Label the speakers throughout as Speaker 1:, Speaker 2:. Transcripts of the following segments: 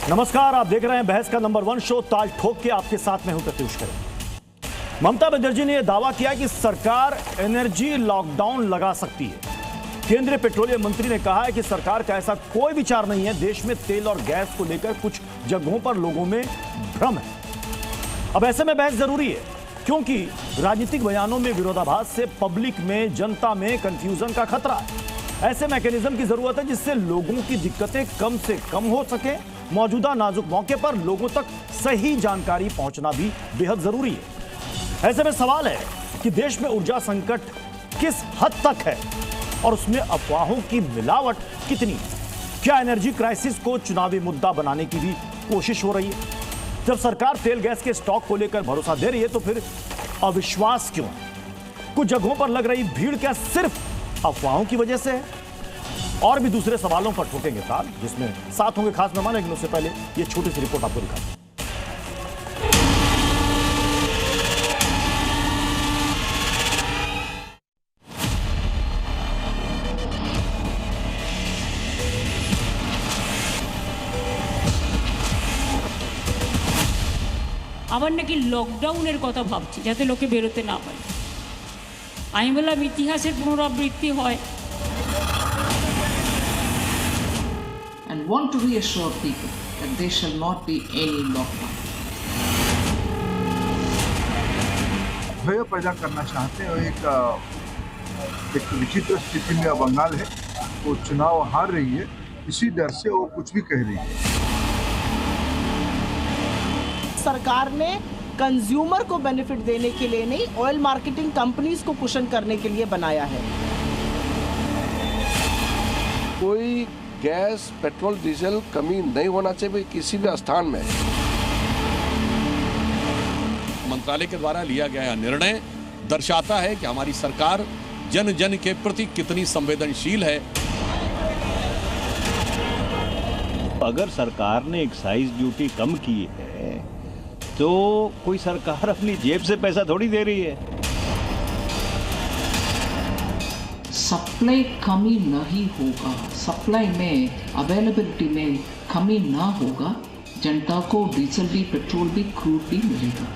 Speaker 1: नमस्कार, आप देख रहे हैं बहस का नंबर 1 शो ताल ठोक के। आपके साथ में हूं प्रत्युष करें। ममता बनर्जी ने यह दावा किया कि सरकार एनर्जी लॉकडाउन लगा सकती है। केंद्रीय पेट्रोलियम मंत्री ने कहा है कि सरकार का ऐसा कोई विचार नहीं है। देश में तेल और गैस को लेकर कुछ जगहों पर लोगों में भ्रम है। अब ऐसे में बहस जरूरी है, क्योंकि राजनीतिक बयानों में विरोधाभास से पब्लिक में, जनता में कंफ्यूजन का खतरा है। ऐसे मैकेनिज्म की जरूरत है जिससे लोगों की दिक्कतें कम से कम हो सके। मौजूदा नाजुक मौके पर लोगों तक सही जानकारी पहुंचना भी बेहद जरूरी है। ऐसे में सवाल है कि देश में ऊर्जा संकट किस हद तक है और उसमें अफवाहों की मिलावट कितनी। क्या एनर्जी क्राइसिस को चुनावी मुद्दा बनाने की भी कोशिश हो रही है? जब सरकार तेल गैस के स्टॉक को लेकर भरोसा दे रही है तो फिर अविश्वास क्यों? कुछ जगहों पर लग रही भीड़ क्या सिर्फ अफवाहों की वजह से है? और भी दूसरे सवालों पर ठोकेंगे ताल, जिसमें साथ होंगे खास मेहमान। लेकिन उससे पहले ये छोटी सी रिपोर्ट आपको दिखाते हैं।
Speaker 2: আবার নাকি লকডাউনের কথা ভাবছি যাতে লোকে বেরোতে না পারে। আমি বললাম ইতিহাসের পুনরাবৃত্তি হয়।
Speaker 3: And want to reassure people that there shall not be any lockdown.
Speaker 4: भय पैदा करना चाहते हैं। एक विचित्र स्थिति में बंगाल है, वो चुनाव हार रही है, इसी डर से वो कुछ भी कह रही है।
Speaker 5: सरकार ने कंज्यूमर को बेनिफिट देने के लिए नहीं, ऑयल मार्केटिंग कंपनीज को कुशन करने के लिए बनाया है।
Speaker 6: कोई गैस, पेट्रोल, डीजल कमी नहीं होना चाहिए किसी भी स्थान में।
Speaker 7: मंत्रालय के द्वारा लिया गया निर्णय दर्शाता है कि हमारी सरकार जन जन के प्रति कितनी संवेदनशील है।
Speaker 8: अगर सरकार ने एक्साइज ड्यूटी कम की है तो कोई सरकार अपनी जेब से पैसा थोड़ी दे रही है।
Speaker 3: सप्लाई कमी नहीं होगा, सप्लाई में, अवेलेबिलिटी में कमी ना होगा। जनता को डीजल भी, पेट्रोल भी, क्रूड भी मिलेगा।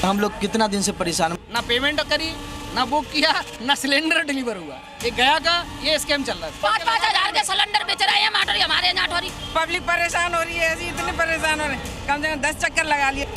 Speaker 9: हम लोग कितना दिन से परेशान, ना पेमेंट करी, ना बुक किया, ना सिलेंडर डिलीवर हुआ। ये गया का ये स्कैम चल रहा है।
Speaker 2: 5-5 हजार के सिलेंडर बेच रहे हैं हमारे यहाँ ठोरी।
Speaker 10: पब्लिक परेशान हो रही है, ऐसी इतने परेशान हो रहे हैं, कम से कम 10 चक्कर लगा लिए।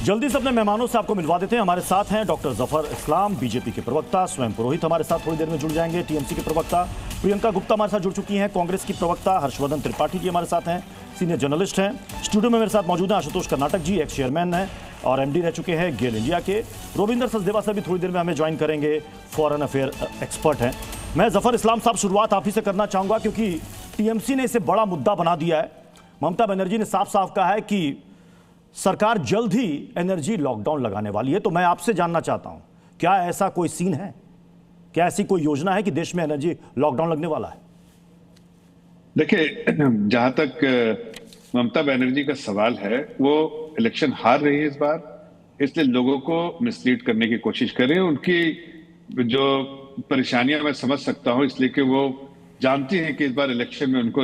Speaker 1: जल्दी से अपने मेहमानों से आपको मिलवा देते हैं। हमारे साथ हैं डॉक्टर जफर इस्लाम, बीजेपी के प्रवक्ता। स्वयं पुरोहित हमारे साथ थोड़ी देर में जुड़ जाएंगे। टीएमसी के प्रवक्ता प्रियंका गुप्ता हमारे साथ जुड़ चुकी हैं। कांग्रेस की प्रवक्ता हर्षवर्धन त्रिपाठी जी हमारे साथ हैं, सीनियर जर्नलिस्ट हैं। स्टूडियो में मेरे साथ मौजूद हैं आशुतोष कर्नाटक जी, एक्स चेयरमैन हैं और एमडी रह चुके हैं गेल इंडिया के। रोविंदर सचदेवा सर भी थोड़ी देर में हमें ज्वाइन करेंगे, फॉरेन अफेयर एक्सपर्ट हैं। मैं जफर इस्लाम साहब शुरुआत आप ही से करना चाहूँगा, क्योंकि टीएमसी ने इसे बड़ा मुद्दा बना दिया है। ममता बनर्जी ने साफ साफ कहा है कि सरकार जल्द ही एनर्जी लॉकडाउन लगाने वाली है। तो मैं आपसे जानना चाहता हूं, क्या ऐसा कोई सीन है, क्या ऐसी कोई योजना है कि देश में एनर्जी लॉकडाउन लगने वाला है?
Speaker 11: देखिए, जहां तक ममता बनर्जी का सवाल है, वो इलेक्शन हार रही है इस बार, इसलिए लोगों को मिसलीड करने की कोशिश कर रही है। उनकी जो परेशानियां मैं समझ सकता हूं, इसलिए कि वो जानती हैं कि इस बार इलेक्शन में उनको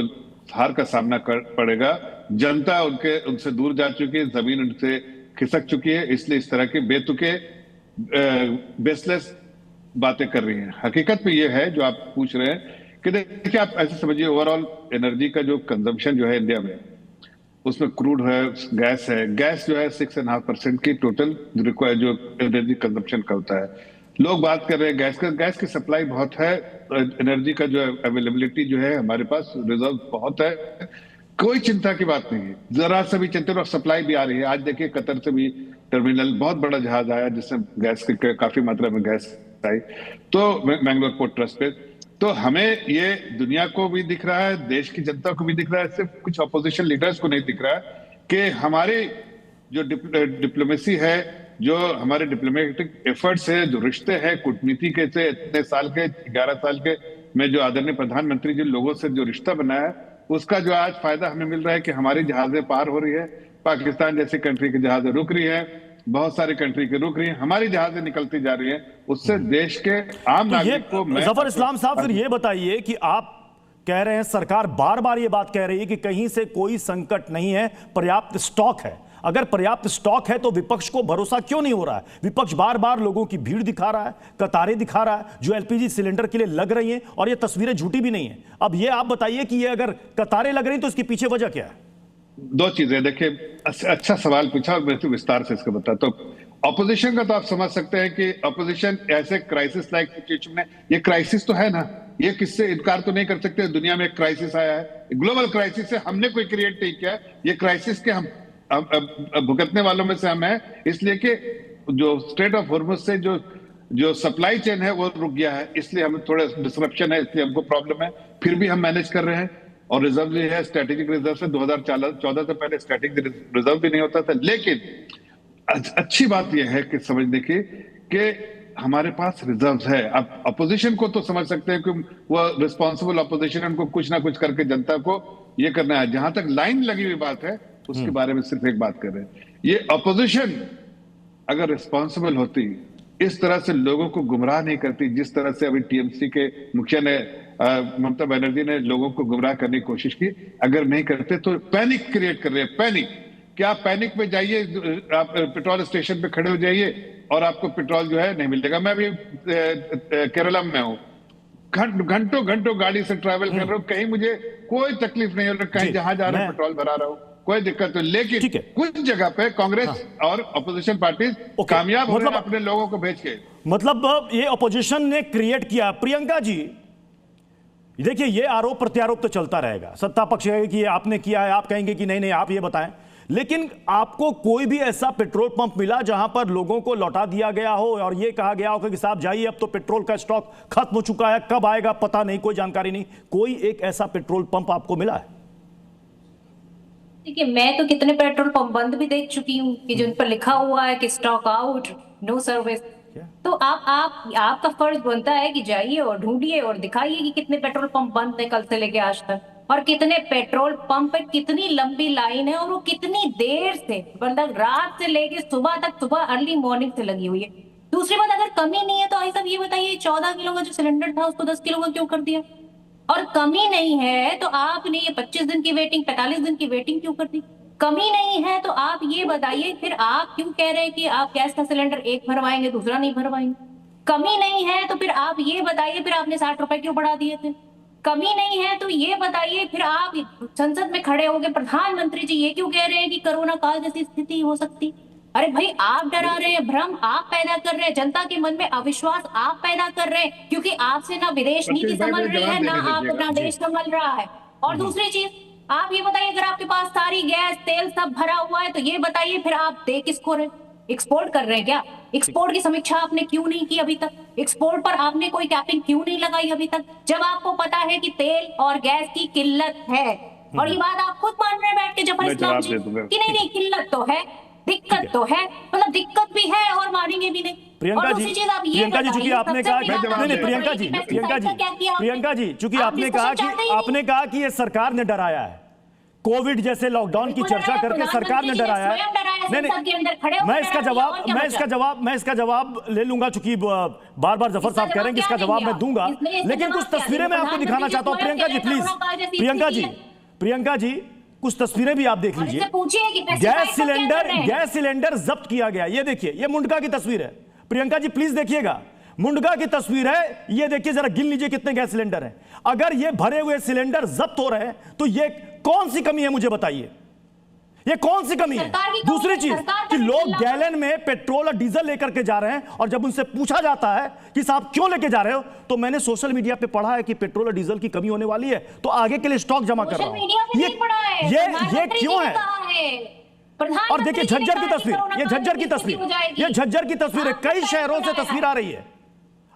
Speaker 11: हार का सामना पड़ेगा। जनता उनसे दूर जा चुकी है, जमीन उनसे खिसक चुकी है, इसलिए इस तरह के बेतुके बेसलेस बातें कर रही हैं। हकीकत में ये है जो आप पूछ रहे हैं कि देखिए, आप ऐसे समझिए, ओवरऑल एनर्जी का जो कंजम्पशन जो है इंडिया में, उसमें क्रूड है, गैस है। गैस जो है 6.5% की टोटल जो एनर्जी कंजम्पशन का होता है। लोग बात कर रहे हैं गैस की सप्लाई बहुत है, एनर्जी का जो अवेलेबिलिटी जो है हमारे पास रिजर्व बहुत है, कोई चिंता की बात नहीं है। जरा सा भी चिंता, और सप्लाई भी आ रही है। आज देखिए, कतर से भी टर्मिनल बहुत बड़ा जहाज आया जिसमें गैस की काफी मात्रा में गैस आई, तो मैंगलोर पोर्ट ट्रस्ट पे। तो हमें ये दुनिया को भी दिख रहा है, देश की जनता को भी दिख रहा है, सिर्फ कुछ अपोजिशन लीडर्स को नहीं दिख रहा है कि हमारे जो डिप्लोमेसी है, जो हमारे डिप्लोमेटिक एफर्ट्स है, जो रिश्ते हैं कूटनीति के से इतने साल के 11 साल के में जो आदरणीय प्रधानमंत्री जी लोगों से जो रिश्ता बनाया है, उसका जो आज फायदा हमें मिल रहा है कि हमारी जहाजें पार हो रही है, पाकिस्तान जैसी कंट्री की जहाजें रुक रही है, बहुत सारे कंट्री के रुक रही हैं, हमारी जहाजें निकलती जा रही हैं, उससे देश के आम
Speaker 1: तो
Speaker 11: नागरिक को
Speaker 1: जफर इस्लाम साहब फिर ये बताइए कि आप कह रहे हैं, सरकार बार बार ये बात कह रही है कि कहीं से कोई संकट नहीं है, पर्याप्त स्टॉक है। अगर पर्याप्त स्टॉक है तो विपक्ष को भरोसा क्यों नहीं हो रहा है? विपक्ष बार बार लोगों की भीड़ दिखा रहा है, कतारें दिखा रहा है जो एलपीजी सिलेंडर के लिए लग रही हैं, और ये तस्वीरें झूठी भी नहीं है। अब ये आप बताइए कि ये अगर कतारें लग रही तो इसके पीछे वजह क्या है?
Speaker 11: दो चीजें, देखिए अच्छा सवाल पूछा और मैं तो विस्तार से इसको बताता हूं। ऑपोजिशन का तो आप समझ सकते हैं कि ऑपोजिशन ऐसे क्राइसिस लाइक सिचुएशन में, ये क्राइसिस तो है ना, ये किससे इनकार तो नहीं कर सकते, दुनिया में एक क्राइसिस आया है, ग्लोबल क्राइसिस है, हमने कोई क्रिएट नहीं किया, ये क्राइसिस के हम भुगतने वालों में से हम हैं, इसलिए कि जो स्ट्रेट ऑफ हॉर्मुज से जो सप्लाई चेन है वो रुक गया है, इसलिए हमें थोड़ा डिसरप्शन है, इसलिए हमको प्रॉब्लम है, फिर भी हम मैनेज कर रहे हैं। और रिजर्व भी है, स्ट्रेटेजिक रिजर्व से 2014 से पहले स्ट्रेटेजिक रिजर्व भी नहीं होता था। लेकिन अच्छी बात यह है कि समझने की कि हमारे पास रिजर्व है। अब अपोजिशन को तो समझ सकते हैं कि वो रिस्पॉन्सिबल अपोजिशन, उनको कुछ ना कुछ करके जनता को ये करना है। जहां तक लाइन लगी हुई बात है उसके बारे में सिर्फ एक बात कर रहे हैं, ये अपोजिशन अगर रिस्पॉन्सिबल होती, इस तरह से लोगों को गुमराह नहीं करती जिस तरह से अभी टीएमसी के मुखिया ने ममता बनर्जी ने लोगों को गुमराह करने की कोशिश की, अगर नहीं करते तो पैनिक क्रिएट कर रहे हैं। पैनिक क्या, पैनिक में जाइए, आप पेट्रोल स्टेशन पे खड़े हो जाइए और आपको पेट्रोल जो है नहीं मिलेगा। मैं भी केरला में हूँ, घंटों घंटों गाड़ी से ट्रैवल कर रहा हूँ, कहीं मुझे कोई तकलीफ नहीं हो रही, कहीं जहां जा रहा हूँ पेट्रोल भरा रहा हूँ, कोई दिक्कत नहीं। लेकिन कुछ जगह पे कांग्रेस और अपोजिशन पार्टी कामयाब हो रहे हैं अपने लोगों को भेज के।
Speaker 1: मतलब ये अपोजिशन ने क्रिएट किया। प्रियंका जी देखिए, ये आरोप प्रत्यारोप तो चलता रहेगा, सत्ता पक्ष कहेगा कि ये आपने किया है, आप कहेंगे कि नहीं नहीं आप ये बताएं, लेकिन आपको कोई भी ऐसा पेट्रोल पंप मिला जहां पर लोगों को लौटा दिया गया हो और ये कहा गया हो कि साहब जाइए अब तो पेट्रोल का स्टॉक खत्म हो चुका है, कब आएगा पता नहीं, कोई जानकारी नहीं, कोई एक ऐसा पेट्रोल पंप आपको मिला है?
Speaker 12: देखिए, मैं तो कितने पेट्रोल पंप बंद भी देख चुकी हूँ कि जिन पर लिखा हुआ है कि स्टॉक आउट, नो सर्विस। तो आपका फर्ज बनता है कि जाइए और ढूंढिए और दिखाइए कि कितने पेट्रोल पंप बंद है कल से लेके आज तक, और कितने पेट्रोल पंप पे कितनी लंबी लाइन है, और वो कितनी देर से, मतलब रात से लेके सुबह तक, सुबह अर्ली मॉर्निंग से लगी हुई है। दूसरी बात, अगर कमी नहीं है तो आई साहब ये बताइए 14 किलो का जो सिलेंडर था उसको 10 किलो का क्यों कर दिया? और कमी नहीं है तो आपने ये 25 दिन की वेटिंग, 45 दिन की वेटिंग क्यों कर दी? कमी नहीं है तो आप ये बताइए फिर आप क्यों कह रहे हैं कि आप गैस का सिलेंडर एक भरवाएंगे दूसरा नहीं भरवाएंगे? कमी नहीं है तो फिर आप ये बताइए फिर आपने 60 रुपए क्यों बढ़ा दिए थे? कमी नहीं है तो ये बताइए फिर आप संसद में खड़े होकर प्रधानमंत्री जी ये क्यों कह रहे हैं कि कोरोना काल जैसी स्थिति हो सकती? अरे भाई, आप डरा रहे हैं, भ्रम आप पैदा कर रहे हैं, जनता के मन में अविश्वास आप पैदा कर रहे हैं, क्योंकि आपसे ना विदेश नीति संभल रही है, ना आप अपना देश संभल रहा है। और दूसरी चीज, आप ये बताइए अगर आपके पास सारी गैस तेल सब भरा हुआ है तो ये बताइए फिर आप दे किसको रहे? एक्सपोर्ट कर रहे हैं क्या? एक्सपोर्ट की समीक्षा आपने क्यों नहीं की अभी तक? एक्सपोर्ट पर आपने कोई कैपिंग क्यों नहीं लगाई अभी तक, जब आपको पता है कि तेल और गैस की किल्लत है? और ये बात आप खुद मान रहे हैं बैठ के जफर इस्लाम जी कि नहीं किल्लत तो है, दिक्कत तो है, मतलब दिक्कत भी है और मानेंगे भी नहीं।
Speaker 1: प्रियंका जी, प्रियंका जी, चूंकि आपने कहा, नहीं प्रियंका जी, प्रियंका जी, चूंकि आपने कहा कि ये सरकार ने डराया है, कोविड जैसे लॉकडाउन की चर्चा करके सरकार ने डराया है। नहीं, मैं इसका जवाब ले लूंगा, चूंकि बार बार जफर साहब कह रहे हैं कि इसका जवाब मैं दूंगा, लेकिन कुछ तस्वीरें मैं आपको दिखाना चाहता हूं। प्रियंका जी प्लीज, प्रियंका जी कुछ तस्वीरें भी आप देख लीजिए। गैस सिलेंडर जब्त किया गया, ये देखिए, ये मुंडका की तस्वीर है। प्रियंका जी प्लीज देखिएगा, मुंडका की तस्वीर है, ये देखिए जरा, गिन लीजिए कितने गैस सिलेंडर हैं। अगर ये भरे हुए सिलेंडर जब्त हो रहे हैं तो ये कौन सी कमी है, मुझे बताइए, ये कौन सी कमी है? दूसरी चीज कि लोग गैलन में पेट्रोल और डीजल लेकर के जा रहे हैं, और जब उनसे पूछा जाता है कि साहब क्यों लेके जा रहे हो, तो मैंने सोशल मीडिया पे पढ़ा है कि पेट्रोल और डीजल की कमी होने वाली है तो आगे के लिए स्टॉक जमा कर रहा हूं। ये क्यों है? और देखिए झज्जर की तस्वीर, ये झज्जर की तस्वीर, ये झज्जर की तस्वीर है, कई शहरों से तस्वीर आ रही है।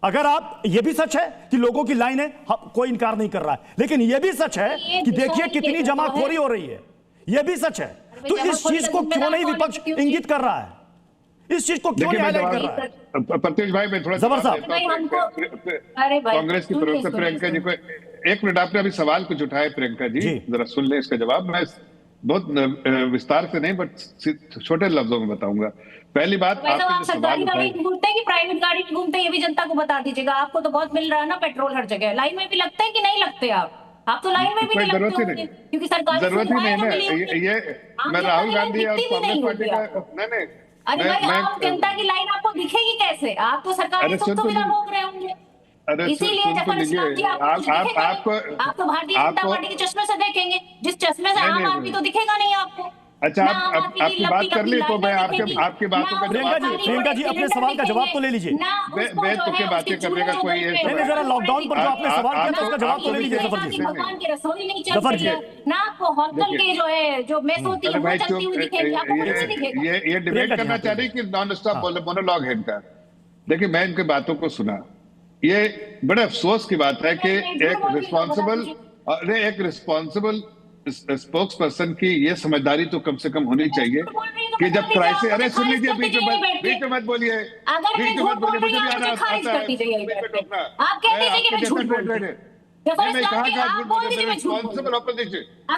Speaker 1: अगर आप, ये भी सच है कि लोगों की लाइन है, कोई इनकार नहीं कर रहा है, लेकिन यह भी सच है कि देखिए कितनी जमाखोरी हो रही है, यह भी सच है। तो इस चीज को क्यों नहीं विपक्ष इंगित कर रहा है? इस चीज को क्यों नहीं हाईलाइट कर रहा है?
Speaker 11: प्रत्युष भाई, मैं थोड़ा
Speaker 1: जबर साहब,
Speaker 11: कांग्रेस की तरफ से प्रियंका जी को 1 मिनट, आपने अभी सवाल कुछ उठाए, प्रियंका जी जरा सुन ले इसका जवाब। बहुत विस्तार से नहीं, बट छोटे लफ्जों में बताऊंगा। पहली बात,
Speaker 12: वैसे आप सरकारी गाड़ी में घूमते हैं कि प्राइवेट गाड़ी में घूमते हैं, ये भी जनता को बता दीजिएगा। आपको तो बहुत मिल रहा है ना पेट्रोल हर जगह। लाइन में भी लगते हैं कि नहीं लगते? आप तो लाइन में भी नहीं लगते होंगे, क्योंकि सरकार
Speaker 11: जरूरत ही नहीं है। ये मैं राहुल गांधी और कांग्रेस पार्टी का नहीं।
Speaker 12: अरे भाई, आम जनता की लाइन आपको दिखेगी कैसे? आप तो सरकारी सुख सुविधा भोग रहे होंगे, इसीलिए आप तो भारतीय जनता पार्टी के चश्मे से देखेंगे, जिस चश्मे से आम आदमी तो दिखेगा नहीं आपको।
Speaker 11: अच्छा, आपकी बात कर ली तो मैं आपकी बातों का
Speaker 1: प्रियंका जी अपने सवाल का जवाब तो ले लीजिए।
Speaker 11: मैं तो क्या बातें करने का कोई
Speaker 1: जरा लॉकडाउन पर जो आपने सवाल किया था उसका जवाब तो ले लीजिए जफर जी।
Speaker 12: भगवान की रसोई नहीं चल रही है ना, आपको हॉस्टल के जो है जो मेस होती है वो चलती हुई दिखेगी, आपको कैसे दिखेगा?
Speaker 11: ये डिबेट करना चाह रही कि नॉन स्टॉप मोनोलॉग है इनका। देखिए, मैं इनकी बातों को सुना, ये बड़े अफसोस की बात है कि एक रिस्पॉन्सिबल स्पोक्स पर्सन की ये समझदारी तो कम से कम होनी चाहिए कि जब क्राइसिस, अरे सुन लीजिए, बीच में मत बोलिए, मुझे भी आना आता है।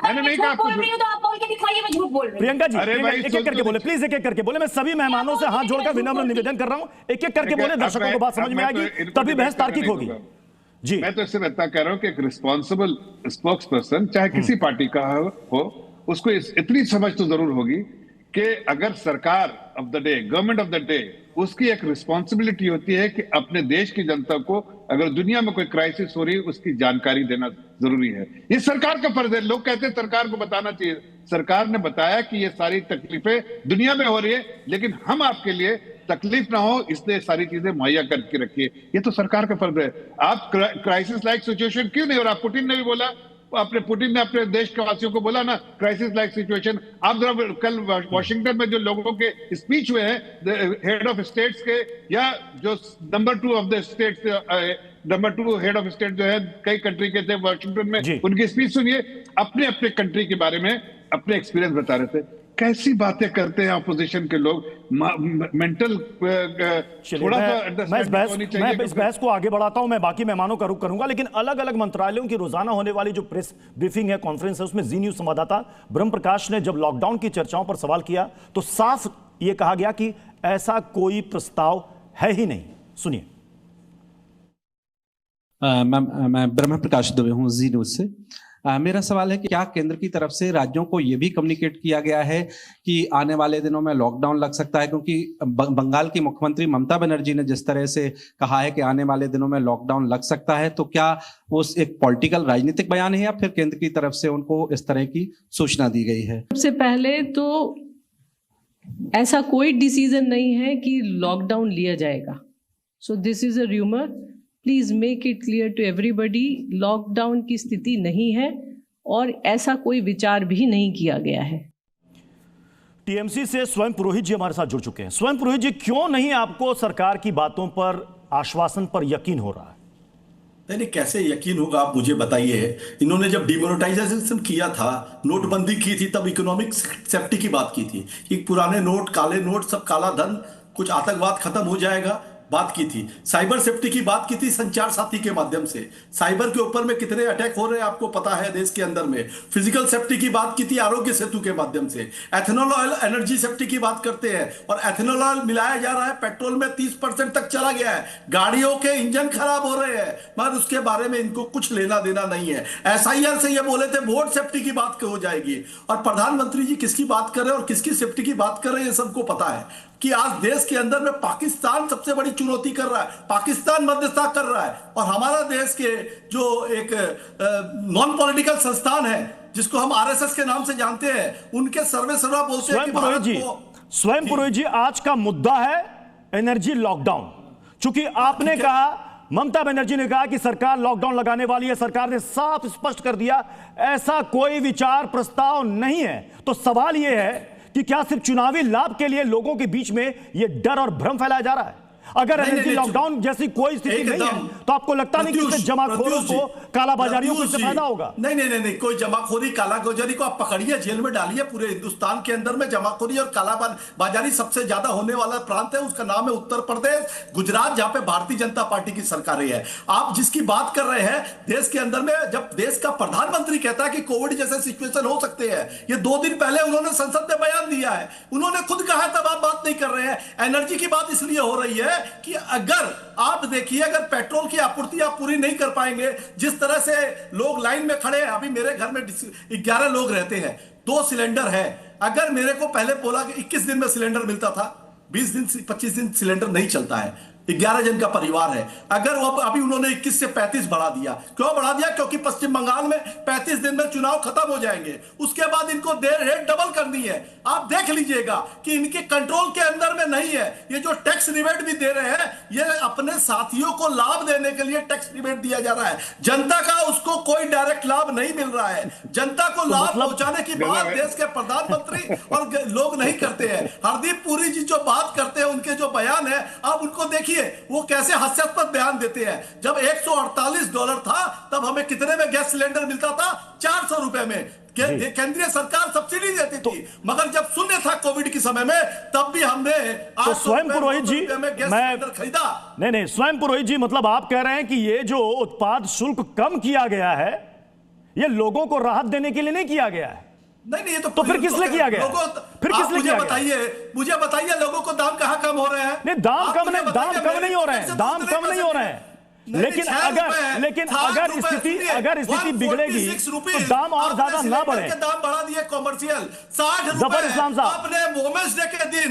Speaker 11: मैंने नहीं कहा
Speaker 1: प्रियंका जी, एक एक करके बोले प्लीज, एक एक करके बोले। मैं सभी मेहमानों से हाथ जोड़कर विनम्र निवेदन कर रहा हूँ, एक एक करके बोले, दर्शकों को बात समझ में आएगी, तभी बहस तार्किक होगी। जी, मैं
Speaker 11: तो इससे इतना कह रहा हूं कि एक रिस्पॉन्सिबल स्पोक्स पर्सन चाहे किसी पार्टी का हो, उसको इतनी समझ तो जरूर होगी कि अगर सरकार of the day, government of the day, उसकी एक रिस्पॉन्सिबिलिटी होती है कि अपने देश की जनता को अगर दुनिया में कोई क्राइसिस हो रही है उसकी जानकारी देना जरूरी है। ये सरकार का फर्ज है। लोग कहते हैं सरकार को बताना चाहिए। सरकार ने बताया कि ये सारी तकलीफें दुनिया में हो रही है, लेकिन हम आपके लिए तकलीफ ना हो इसलिए सारी चीजें मुहैया करके रखिए। ये तो सरकार का फर्ज है। आप क्राइसिस लाइक सिचुएशन क्यों नहीं हो रहा? पुतिन ने भी बोला, पुतिन ने अपने देश के वासियों को बोला ना, क्राइसिस लाइक सिचुएशन। आप जरा कल वॉशिंगटन में जो लोगों के स्पीच हुए हैं हेड ऑफ स्टेट्स के, या जो number 2 of the states, number 2 head of state जो है कई कंट्री के थे वॉशिंगटन में, उनकी स्पीच सुनिए, अपने अपने कंट्री के बारे में अपने एक्सपीरियंस बता रहे थे। कैसी बातें करते हैं अपोजिशन के लोग, मेंटल थोड़ा
Speaker 1: मैं इस बहस को आगे बढ़ाता हूं, मैं बाकी मेहमानों का रुख करूंगा, लेकिन अलग अलग मंत्रालयों की रोजाना होने वाली जो प्रेस ब्रीफिंग है, कॉन्फ्रेंस है, उसमें जी न्यूज संवाददाता ब्रह्म प्रकाश ने जब लॉकडाउन की चर्चाओं पर सवाल किया तो साफ ये कहा गया कि ऐसा कोई प्रस्ताव है ही नहीं। सुनिए।
Speaker 13: मैं ब्रह्म प्रकाश दुबे हूँ, जी न्यूज से। मेरा सवाल है कि क्या केंद्र की तरफ से राज्यों को यह भी कम्युनिकेट किया गया है कि आने वाले दिनों में लॉकडाउन लग सकता है? क्योंकि बंगाल की मुख्यमंत्री ममता बनर्जी ने जिस तरह से कहा है कि आने वाले दिनों में लॉकडाउन लग सकता है, तो क्या वो एक पॉलिटिकल राजनीतिक बयान है या फिर केंद्र की तरफ से उनको इस तरह की सूचना दी गई है?
Speaker 14: सबसे पहले तो ऐसा कोई डिसीजन नहीं है कि लॉकडाउन लिया जाएगा। So this is a rumour. Please make it clear to everybody, lockdown की स्थिति नहीं है और ऐसा कोई विचार भी नहीं किया गया है।
Speaker 1: टीएमसी से स्वयं पुरोहित जी हमारे साथ जुड़ चुके हैं। स्वयं पुरोहित जी, क्यों नहीं आपको सरकार की बातों पर, आश्वासन पर यकीन हो रहा है?
Speaker 15: नहीं, कैसे यकीन होगा आप मुझे बताइए। इन्होंने जब डिमोनेटाइजेशन किया था, नोटबंदी की थी, तब इकोनॉमिक सेफ्टी की बात की थी कि पुराने नोट, काले नोट, सब काला धन, कुछ आतंकवाद खत्म हो जाएगा, बात की थी। साइबर सेफ्टी की बात की थी संचार साथी के माध्यम से। साइबर के ऊपर में कितने अटैक हो रहे हैं आपको पता है देश के अंदर में। फिजिकल सेफ्टी की बात की थी आरोग्य सेतु के माध्यम से। एथेनॉल ऑयल एनर्जी सेफ्टी की बात करते हैं और एथेनॉल ऑयल मिलाया जा रहा है पेट्रोल में, 30% तक चला गया है। गाड़ियों के इंजन खराब हो रहे हैं, मगर उसके बारे में इनको कुछ लेना देना नहीं है। एसआईआर से ये बोले थे वोट सेफ्टी की बात हो जाएगी, और प्रधानमंत्री जी किसकी बात कर रहे हैं और किसकी सेफ्टी की बात कर रहे हैं ये सबको पता है कि आज देश के अंदर में पाकिस्तान सबसे बड़ी चुनौती कर रहा है, पाकिस्तान मध्यस्थता कर रहा है, और हमारा देश के जो एक नॉन पॉलिटिकल संस्थान है जिसको हम आरएसएस के नाम से जानते हैं, उनके सर्वे सर्वा बोलते हैं कि भारत को।
Speaker 1: स्वयं पुरोहित जी, आज का मुद्दा है एनर्जी लॉकडाउन। चूंकि आपने कहा, ममता बनर्जी ने कहा कि सरकार लॉकडाउन लगाने वाली है, सरकार ने साफ स्पष्ट कर दिया ऐसा कोई विचार प्रस्ताव नहीं है, तो सवाल यह है कि क्या सिर्फ चुनावी लाभ के लिए लोगों के बीच में यह डर और भ्रम फैलाया जा रहा है? अगर एनर्जी लॉकडाउन जैसी कोई स्थिति नहीं है तो आपको लगता नहीं कि इससे जमाखोरों को, कालाबाजारियों को इससे फायदा होगा?
Speaker 15: नहीं, कोई जमाखोरी कालाबाजारी को आप पकड़िए, जेल में डालिए। पूरे हिंदुस्तान के अंदर में जमाखोरी और कालाबाजारी सबसे ज्यादा होने वाला प्रांत है, उसका नाम है उत्तर प्रदेश, गुजरात, जहां पे भारतीय जनता पार्टी की सरकार है। आप जिसकी बात कर रहे हैं, देश के अंदर में जब देश का प्रधानमंत्री कहता है कि कोविड जैसे सिचुएशन हो सकते हैं, ये 2 दिन पहले उन्होंने संसद में बयान दिया है, उन्होंने खुद कहा, तब आप बात नहीं कर रहे हैं। एनर्जी की बात इसलिए हो रही है कि अगर आप देखिए, अगर पेट्रोल की आपूर्ति आप पूरी नहीं कर पाएंगे, जिस तरह से लोग लाइन में खड़े हैं, अभी मेरे घर में 11 लोग रहते हैं, 2 सिलेंडर है। अगर मेरे को पहले बोला कि 21 दिन में सिलेंडर मिलता था, 20 दिन 25 दिन सिलेंडर नहीं चलता है, 11 जन का परिवार है। अगर वो अभी उन्होंने 21 से 35 बढ़ा दिया, क्यों बढ़ा दिया? क्योंकि पश्चिम बंगाल में 35 दिन में चुनाव खत्म हो जाएंगे, उसके बाद इनको रेट डबल करनी है। आप देख लीजिएगा कि इनके कंट्रोल के अंदर में नहीं है। ये जो टैक्स रिबेट भी दे रहे हैं, ये अपने साथियों को लाभ देने के लिए टैक्स रिबेट दिया जा रहा है। जनता का उसको कोई डायरेक्ट लाभ नहीं मिल रहा है। जनता को लाभ पहुंचाने की बात देश के प्रधानमंत्री और लोग नहीं करते हैं। हरदीप पुरी जी जो बात करते हैं, उनके जो बयान है, आप उनको देखिए, वो कैसे हास्यास्पद बयान देते हैं। जब $148 था, तब हमें कितने में गैस सिलेंडर मिलता था? 400 रुपए में। केंद्रीय सरकार सब्सिडी देती थी, मगर जब शून्य था कोविड के समय में, तब भी हमने
Speaker 1: तो स्वयं पुरोहित जी,
Speaker 15: मैं खरीदा।
Speaker 1: नहीं, स्वयं पुरोहित जी, मतलब आप कह रहे हैं कि ये जो उत्पाद शुल्क कम किया गया है, ये लोगों को राहत देने के लिए नहीं किया गया है?
Speaker 15: नहीं, ये
Speaker 1: तो फिर किस लिए किया गया? फिर किस लिए किया गया?
Speaker 15: मुझे बताइए, लोगों को दाम कहां कम हो रहे हैं?
Speaker 1: नहीं, दाम कम नहीं हो रहे हैं, दाम कम नहीं हो रहे हैं। लेकिन अगर स्थिति बिगड़ेगी तो दाम और ज्यादा ना बढ़े।
Speaker 15: दाम बढ़ा दिए कॉमर्शियल 60
Speaker 1: जफर इस्लाम साहब,
Speaker 15: आपने वुमेन्स डे के दिन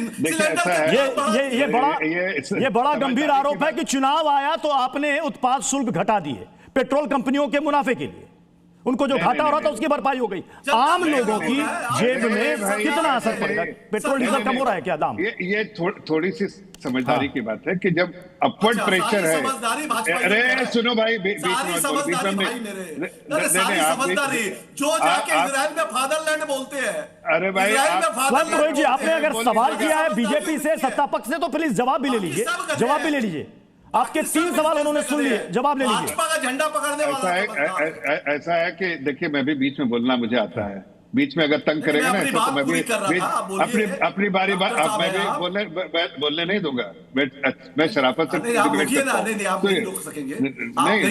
Speaker 1: ये बड़ा गंभीर आरोप है कि चुनाव आया तो आपने उत्पाद शुल्क घटा दिए पेट्रोल कंपनियों के मुनाफे के लिए। उनको जो घाटा हो रहा था उसकी भरपाई हो गई। आम लोगों की जेब में कितना असर पड़ेगा? पेट्रोल डीजल कम हो रहा है क्या दाम?
Speaker 11: ये थोड़ी सी समझदारी की बात है कि जब अपवर्ड प्रेशर है। अरे सुनो भाई,
Speaker 15: जो जाके इजराइल में फादरलैंड बोलते हैं।
Speaker 11: अरे भाई
Speaker 1: पुरोहित जी, आपने अगर सवाल किया है बीजेपी से, सत्ता पक्ष से, तो प्लीज जवाब भी ले लीजिए, जवाब भी ले लीजिए। आपके 3 सवाल उन्होंने सुन लिए, जवाब ले लीजिए।
Speaker 15: भाजपा का झंडा पकड़ने वाला
Speaker 11: ऐसा है कि देखिए, मैं भी बीच में बोलना मुझे आता है। बीच में अगर तंग करेगा ना तो मैं भी अपनी बारी मैं भी बोलने नहीं दूंगा। मैं शराफत से नहीं,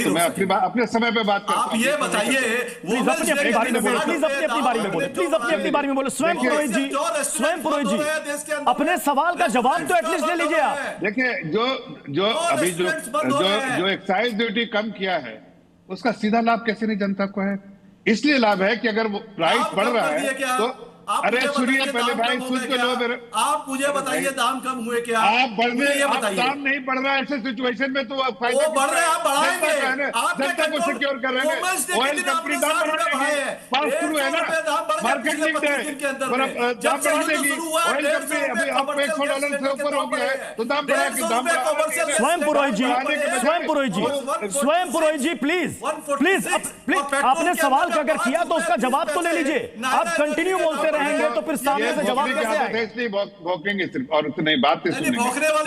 Speaker 11: तो मैं अपने समय पे बात करता हूं।
Speaker 15: आप ये बताइए,
Speaker 1: अपनी बारी में बोले, प्लीज अपनी बारी में बोले, प्लीज अपनी बारी में बोले। स्वयं पुरोहित जी, अपने सवाल का जवाब तो एटलीस्ट ले लीजिए आप।
Speaker 11: देखिए, जो अभी जो एक्साइज ड्यूटी कम किया है, उसका सीधा लाभ कैसे नहीं जनता को है? इसलिए लाभ है कि अगर वो प्राइस बढ़ रहा है तो अरे सुनिए पहले भाई, सुन तो लो मेरे।
Speaker 15: आप मुझे बताइए, दाम कम हुए क्या?
Speaker 11: आप दाम नहीं बढ़ रहा है ऐसे सिचुएशन में, तो आप
Speaker 15: वो बढ़ रहे हैं, आप बढ़ाएंगे।
Speaker 11: जनता को सिक्योर कर रहे हैं। ऑयल कंपनी दाम बढ़ाएंगे, पास शुरू है ना, मार्केट लिंक्ड है, दाम बढ़ा देगी। ऑयल कंपनी अभी आपको $100 से ऊपर हो गया है, तो दाम बढ़ा के दाम बढ़ा।
Speaker 1: स्वयं पुरोहित जी, प्लीज आपने सवाल अगर किया तो उसका जवाब तो ले लीजिए। आप कंटिन्यू बोलते रहेंगे तो फिर सामने से जवाब कैसे आएगा?
Speaker 11: इसलिए भौंकेंगे सिर्फ, और नहीं बात सुनेंगे।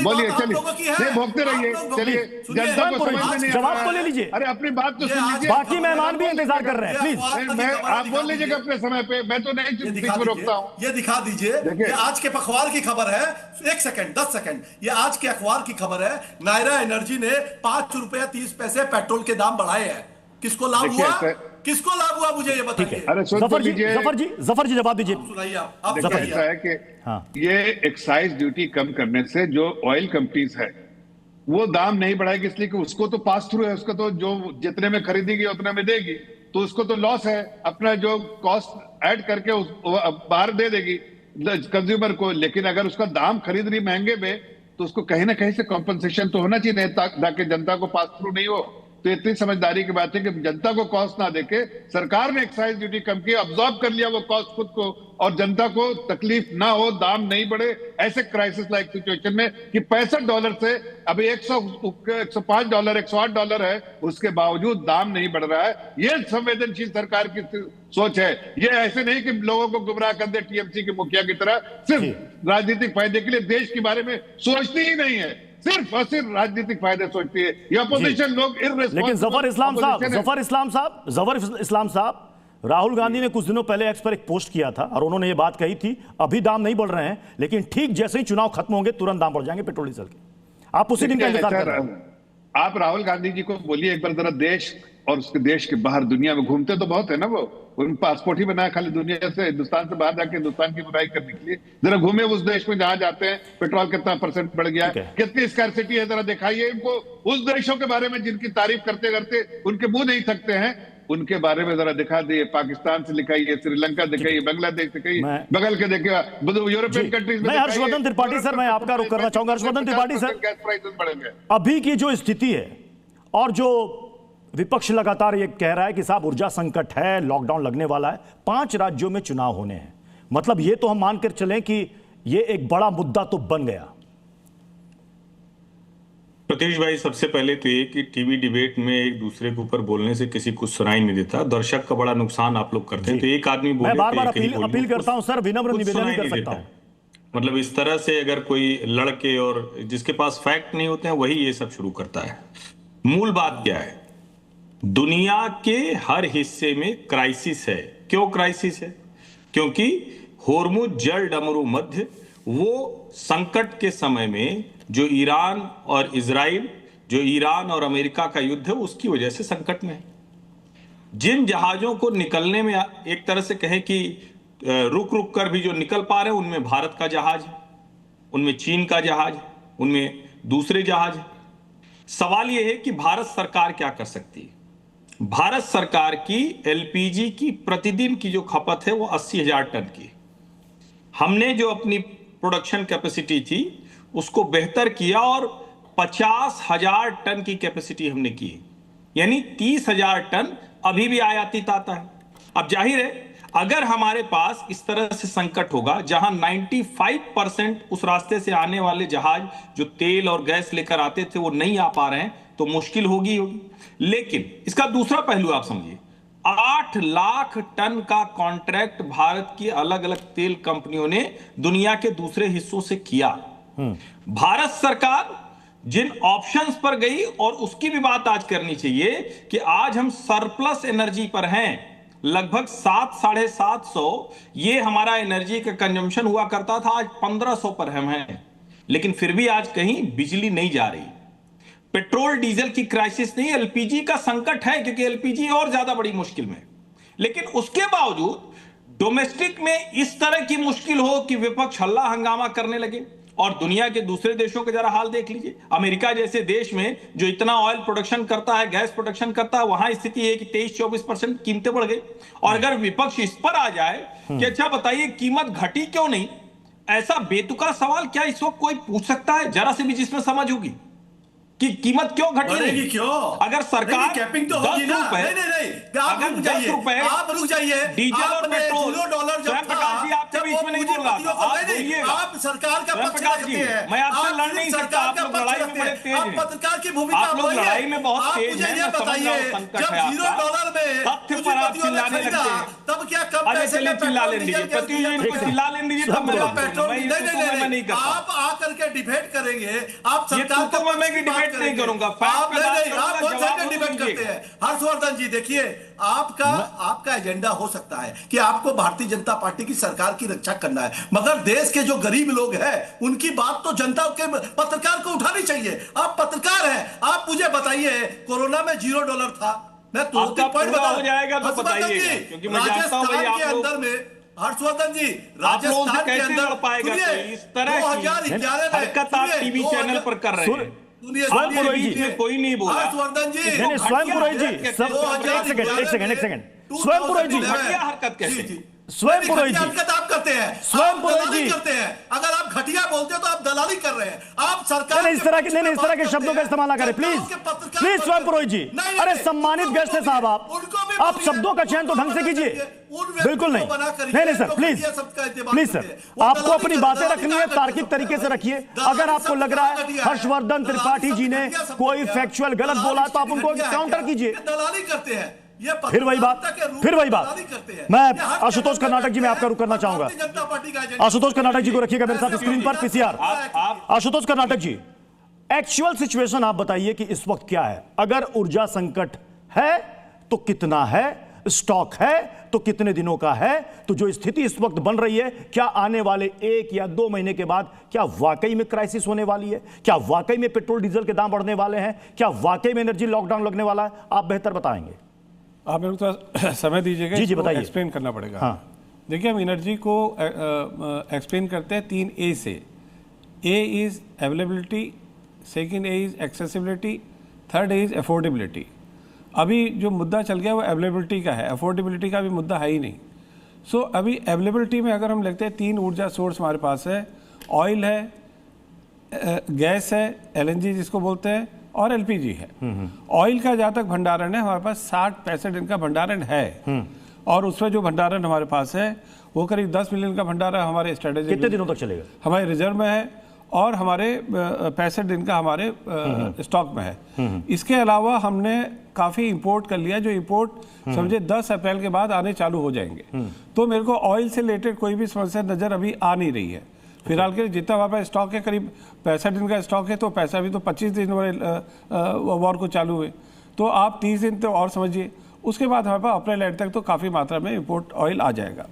Speaker 11: बोलिए, चलिए, नहीं भौंकते रहिए, चलिए। जनता को समझ में
Speaker 1: जवाब तो ले लीजिए।
Speaker 11: अरे अपनी बात तो सुन लीजिए।
Speaker 1: बाकी मेहमान भी इंतजार कर रहे हैं, प्लीज।
Speaker 11: आप बोल लीजिएगा अपने समय पे, मैं तो नहीं बीच में रोकता हूँ।
Speaker 15: ये दिखा दीजिए, आज के अखबार की खबर है। 1 सेकंड 10 सेकंड, ये आज के अखबार की खबर है। नायरा एनर्जी ने ₹5.30 पेट्रोल के दाम बढ़ाए हैं। किसको लाभ हुआ? किसको लाभ हुआ, मुझे ये बताइए।
Speaker 11: अरे
Speaker 1: जफर जी जवाब दीजिए।
Speaker 11: ऐसा है कि ये एक्साइज ड्यूटी कम करने से जो ऑयल कंपनीज है वो दाम नहीं बढ़ाएगी, इसलिए कि उसको तो पास थ्रू है, उसको तो जो जितने में खरीदेगी उतने में देगी, तो उसको तो लॉस है। अपना जो कॉस्ट ऐड करके बाहर दे देगी कंज्यूमर को। लेकिन अगर उसका दाम खरीद रही महंगे में, तो उसको कहीं ना कहीं से कॉम्पनसेशन तो होना चाहिए, ताकि जनता को पास थ्रू नहीं हो। तो इतनी समझदारी की बात है कि जनता को कॉस्ट ना देके सरकार ने एक्साइज ड्यूटी कम की, अब्सॉर्ब कर लिया वो कॉस्ट खुद को, और जनता को तकलीफ ना हो, दाम नहीं बढ़े ऐसे क्राइसिस लाइक सिचुएशन में कि $65 से अभी $105 $108 है, उसके बावजूद दाम नहीं बढ़ रहा है। ये संवेदनशील सरकार की सोच है। ये ऐसे नहीं कि लोगों को गुमराह कर दे टीएमसी के मुखिया की तरह, सिर्फ राजनीतिक फायदे के लिए देश के बारे में सोचती ही नहीं है, सिर्फ और सिर्फ राजनीतिक फायदे सोचती है। ये अपोजिशन लोग
Speaker 1: लेकिन जफर इस्लाम साहब राहुल गांधी ने कुछ दिनों पहले एक्स पर एक पोस्ट किया था और उन्होंने ये बात कही थी, अभी दाम नहीं बढ़ रहे हैं, लेकिन ठीक जैसे ही चुनाव खत्म होंगे तुरंत दाम बढ़ जाएंगे पेट्रोल डीजल के। आप उसी दिन का इंतजार कर रहे हैं।
Speaker 11: आप राहुल गांधी जी को बोलिए एक बार जरा देश और उसके देश के बाहर दुनिया में घूमते तो बहुत है ना, वो उन पासपोर्ट ही बनाया खाली दुनिया से, हिंदुस्तान से बाहर जाके हिंदुस्तान की बुराई करने के लिए। जरा घूमे उस देश में जहां जाते हैं, पेट्रोल कितना % बढ़ गया, कितनी स्कैर्सिटी है, जरा दिखाइए इनको। उस देशों के बारे में जिनकी तारीफ करते करते उनके मुंह नहीं थकते हैं, उनके बारे में जरा दिखा दिए। पाकिस्तान से दिखाइए, श्रीलंका दिखाइए, बांग्लादेश दिखाइए, बगल के देखिए यूरोपियन कंट्रीज में।
Speaker 1: हर्षवर्धन त्रिपाठी सर, मैं आपका रुख करना चाहूंगा। Harshvardhan Tripathi sir,
Speaker 11: gas prices बढ़ेंगे।
Speaker 1: अभी की जो स्थिति है और जो विपक्ष लगातार ये कह रहा है कि साहब ऊर्जा संकट है, लॉकडाउन लगने वाला है, 5 राज्यों में चुनाव होने हैं, मतलब ये तो हम मानकर चलें कि ये एक बड़ा मुद्दा तो बन गया।
Speaker 16: प्रतीश भाई, सबसे पहले तो ये कि टीवी डिबेट में एक दूसरे के ऊपर बोलने से किसी को सुनाई नहीं देता, दर्शक का बड़ा नुकसान आप लोग करते हैं। तो एक आदमी बोले,
Speaker 1: मैं बार-बार अपील करता हूं सर, विनम्र निवेदन नहीं कर सकता हूं।
Speaker 16: मतलब इस तरह से अगर कोई लड़के और जिसके पास फैक्ट नहीं होते हैं वही ये सब शुरू करता है। मूल बात क्या है, दुनिया के हर हिस्से में क्राइसिस है। क्यों क्राइसिस है? क्योंकि होर्मुज जल डमरू मध्य, वो संकट के समय में जो ईरान और इजराइल, जो ईरान और अमेरिका का युद्ध है, उसकी वजह से संकट में है। जिन जहाजों को निकलने में एक तरह से कहें कि रुक रुक कर भी जो निकल पा रहे हैं, उनमें भारत का जहाज है, उनमें चीन का जहाज है, उनमें दूसरे जहाज है। सवाल यह है कि भारत सरकार क्या कर सकती है। भारत सरकार की एलपीजी की प्रतिदिन की जो खपत है वो 80,000 टन की। हमने जो अपनी प्रोडक्शन कैपेसिटी थी उसको बेहतर किया और 50,000 टन की कैपेसिटी हमने की, यानी 30,000 टन अभी भी आयातित आता है। अब जाहिर है अगर हमारे पास इस तरह से संकट होगा जहां 95% उस रास्ते से आने वाले जहाज जो तेल और गैस लेकर आते थे वो नहीं आ पा रहे हैं, तो मुश्किल होगी। लेकिन इसका दूसरा पहलू आप समझिए, 8 लाख टन का कॉन्ट्रैक्ट भारत की अलग अलग तेल कंपनियों ने दुनिया के दूसरे हिस्सों से किया। भारत सरकार जिन ऑप्शंस पर गई, और उसकी भी बात आज करनी चाहिए कि आज हम सरप्लस एनर्जी पर हैं, लगभग 700-750 ये हमारा एनर्जी का कंजम्पशन हुआ करता था, आज 1500 पर हम हैं। लेकिन फिर भी आज कहीं बिजली नहीं जा रही। पेट्रोल डीजल की क्राइसिस नहीं, एलपीजी का संकट है, क्योंकि एलपीजी और ज्यादा बड़ी मुश्किल में। लेकिन उसके बावजूद डोमेस्टिक में इस तरह की मुश्किल हो कि विपक्ष हल्ला हंगामा करने लगे। और दुनिया के दूसरे देशों के जरा हाल देख लीजिए। अमेरिका जैसे देश में जो इतना ऑयल प्रोडक्शन करता है, गैस प्रोडक्शन करता है, वहां स्थिति है कि 23-24% कीमतें बढ़ गई। और अगर विपक्ष इस पर आ जाए कि अच्छा बताइए कीमत घटी क्यों नहीं, ऐसा बेतुका सवाल क्या इस वक्त कोई पूछ सकता है जरा से भी जिसमें समझ होगी कि कीमत क्यों घटी नहीं?
Speaker 15: क्यों?
Speaker 16: अगर सरकार
Speaker 15: कैपिंग तो होगी ना। नहीं, आप रुक जाइए, आप रुक जाइए।
Speaker 16: डीजल और पेट्रोल
Speaker 15: $0 जब था,
Speaker 16: आपके बीच में नहीं बोल रहा था।
Speaker 15: आप सरकार का पक्ष रखते हैं।
Speaker 16: मैं आपसे लड़ नहीं सकता, आप लोग लड़ाई में बड़े तेज हैं।
Speaker 15: आप पत्रकार की भूमिका
Speaker 16: आप लोग लड़ाई में बहुत तेज हैं।
Speaker 15: मुझे बताइए, जब $0 में
Speaker 16: तथ्य पर आप चिल्लाने लगते हैं,
Speaker 15: तब क्या कम पैसे में
Speaker 16: चिल्ला लेने दीजिए, चिल्ला लेने दीजिए, तब मैं
Speaker 15: पेट्रोल नहीं, आप आकर के डिबेट करेंगे। आप सरकार को
Speaker 16: नहीं करूंगा,
Speaker 15: आप डिबेट करते हैं। हर्षवर्धन जी देखिए, आपका एजेंडा हो सकता है कि आपको भारतीय जनता पार्टी की सरकार की रक्षा करना है, मगर देश के जो गरीब लोग हैं उनकी बात तो जनता के पत्रकार को उठानी चाहिए। आप पत्रकार हैं, आप मुझे बताइए, कोरोना में $0 था, मैं तो पॉइंट
Speaker 16: हो जाएगा तो बताइएगा, क्योंकि मैं जानता हूं
Speaker 15: राजस्थान के अंदर में हर्षवर्धन जी, राजस्थान के अंदर
Speaker 16: इस तरह की हरकत आप टीवी चैनल पर कर रहे हैं। कोई नहीं बोला।
Speaker 15: हर्षवर्धन जी,
Speaker 1: स्वयं पुरोहित जी, एक सेकंड, स्वयं पुरोहित जी,
Speaker 16: हरकत कैसे?
Speaker 1: स्वयं पुरोहित जी
Speaker 15: हरकत आप करते हैं,
Speaker 1: स्वयं पुरोहित जी
Speaker 15: करते हैं। अगर आप घटिया बोलते हैं तो आप दलाली कर रहे हैं। आप सरकार
Speaker 1: इस तरह के शब्दों का इस्तेमाल ना करें प्लीज, स्वयं पुरोहित जी। अरे सम्मानित गेस्ट है साहब, आप शब्दों का चयन तो ढंग से कीजिए। बिल्कुल नहीं सर, प्लीज सर, आपको अपनी बातें रखनी है, तार्किक तरीके से रखिए। अगर आपको लग रहा है हर्षवर्धन त्रिपाठी जी ने कोई फैक्चुअल गलत बोला तो आप उनको काउंटर कीजिए।
Speaker 15: दलाली करते हैं,
Speaker 1: फिर वही बात। मैं आशुतोष कर्नाटक जी, मैं आपका रुख करना चाहूंगा। आशुतोष कर्नाटक जी को रखिएगा मेरे साथ स्क्रीन पर, पीसीआर। आशुतोष कर्नाटक जी, एक्चुअल सिचुएशन आप बताइए कि इस वक्त क्या है। अगर ऊर्जा संकट है तो कितना है, स्टॉक है तो कितने दिनों का है, तो जो स्थिति इस वक्त बन रही है, क्या आने वाले 1 या 2 महीने के बाद क्या वाकई में क्राइसिस होने वाली है? क्या वाकई में पेट्रोल डीजल के दाम बढ़ने वाले हैं? क्या वाकई में एनर्जी लॉकडाउन लगने वाला है? आप बेहतर बताएंगे।
Speaker 17: आप मेरे को थोड़ा समय दीजिएगा,
Speaker 1: जी बताइए।
Speaker 17: एक्सप्लेन करना पड़ेगा।
Speaker 1: हाँ।
Speaker 17: देखिए, हम एनर्जी को एक्सप्लेन करते हैं 3 ए से। A is availability, second A is accessibility, third A is affordability. अभी जो मुद्दा चल गया वो अवेलेबिलिटी का है, अफोर्डेबिलिटी का भी मुद्दा है ही नहीं। सो अभी अवेलेबिलिटी में अगर हम लेते हैं 3 ऊर्जा सोर्स हमारे पास है, ऑयल है, गैस है, एलएनजी जिसको बोलते हैं, और एलपीजी है। ऑयल का जहाँ तक भंडारण है हमारे पास 60-65 दिन का भंडारण है, और उसमें जो भंडारण हमारे पास है वो करीब 10 मिलियन का भंडारण हमारे स्ट्रेटेजी
Speaker 1: कितने दिनों तक चलेगा
Speaker 17: हमारे रिजर्व में है, और हमारे 65 दिन का हमारे स्टॉक में है। इसके अलावा हमने काफ़ी इंपोर्ट कर लिया, जो इंपोर्ट समझे 10 अप्रैल के बाद आने चालू हो जाएंगे। तो मेरे को ऑयल से रिलेटेड कोई भी समस्या नज़र अभी आ नहीं रही है फिलहाल के। जितना हमारे पास स्टॉक है, करीब 65 दिन का स्टॉक है, तो पैसा भी तो 25 दिन वॉर को चालू हुए, तो आप 30 दिन तो और समझिए। उसके बाद हमारे पास अप्रैल एंड तक तो काफ़ी मात्रा में इंपोर्ट ऑयल आ जाएगा।